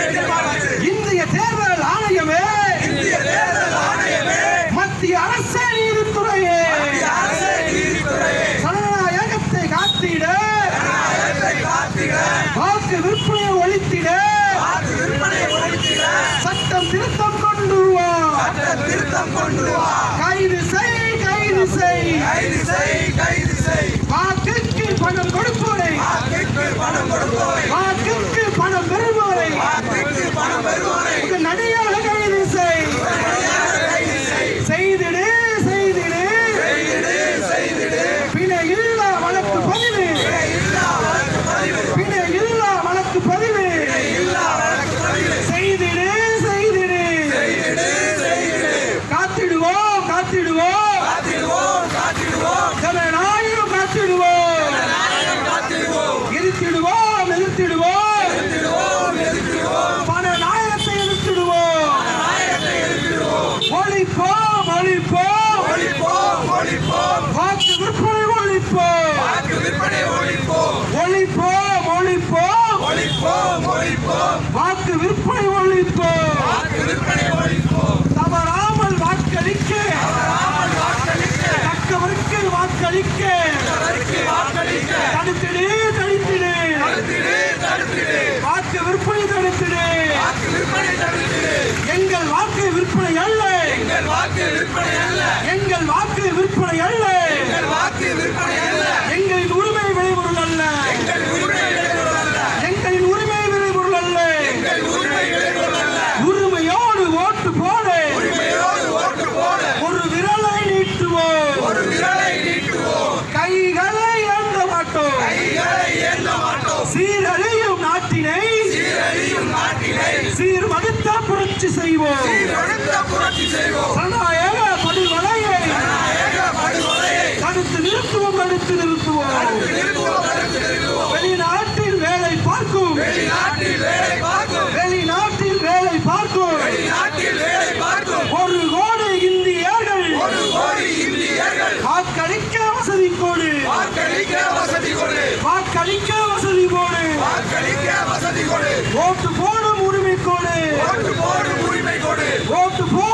எதிர்பார்ப்பது இந்திய தேர்தல் ஆணையமே, மத்திய அரசு நீதித்துறையே ஜனநாயகத்தை காத்திட, வாக்கு விற்பனை ஒழித்திட சட்டம் திருத்தம் கொண்டு வா. கைது செய், கைது செய், வாக்குக்கு பணம் கொடுப்போரை, வாக்குக்கு பணம் பெறுவோரை நடிகாக கைது செய். செய்திடு, செய்திடு, பிணை இல்லா வழக்கு பதிவு, பிணை இல்லா வழக்கு பதிவு, செய்திடு, செய்திடு, காத்திடுவோம், காத்திடுவோம், ஜனநாயகம் காத்திடுவோம், எதிர்த்திடுவோம், எதிர்த்திடுவோம், பணநாயகத்தை எதிர்த்திடுவோம், ஒழிப்போம், ஒழிப்போம், வாக்கு விற்பனை ஒழிப்போம், ஒழிப்போம், ஒழிப்போம், வாக்கு விற்பனை ஒழிப்போம், தவறாமல் வாக்களிக்க, தக்கவருக்கு வாக்களிக்க, தடுத்திடு, தடுத்திடு, வாக்கு விற்பனை தடுத்திடு. எங்கள் வாக்கு விற்பனை அல்ல, எங்கள் வாக்கு விற்பனை அல்ல, எங்களின் உரிமை விளைபொருள் அல்ல, எங்களின் உரிமை விளைபொருள் அல்ல. உரிமையோடு ஓட்டு போடு, ஒரு விரலை நீட்டுவோம், கைகளை ஏந்த மாட்டோம், சீரழியும் நாட்டினை சீர்மடுத்த புரட்சி செய்வோம், ஜனநாயக படுகொலையை தடுத்து நிறுத்துவோம், தடுத்து நிறுத்துவோம். வெளிநாட்டில் வேலை பார்க்கும், வெளிநாட்டில் வேலை பார்க்கும் 1 கோடி இந்தியர்கள் வாக்களிக்க வசதி கொடு, வாக்களிக்க வசதி கொடு, ஓட்டு போடும் உரிமை கொடு, ஓட்டு போடும்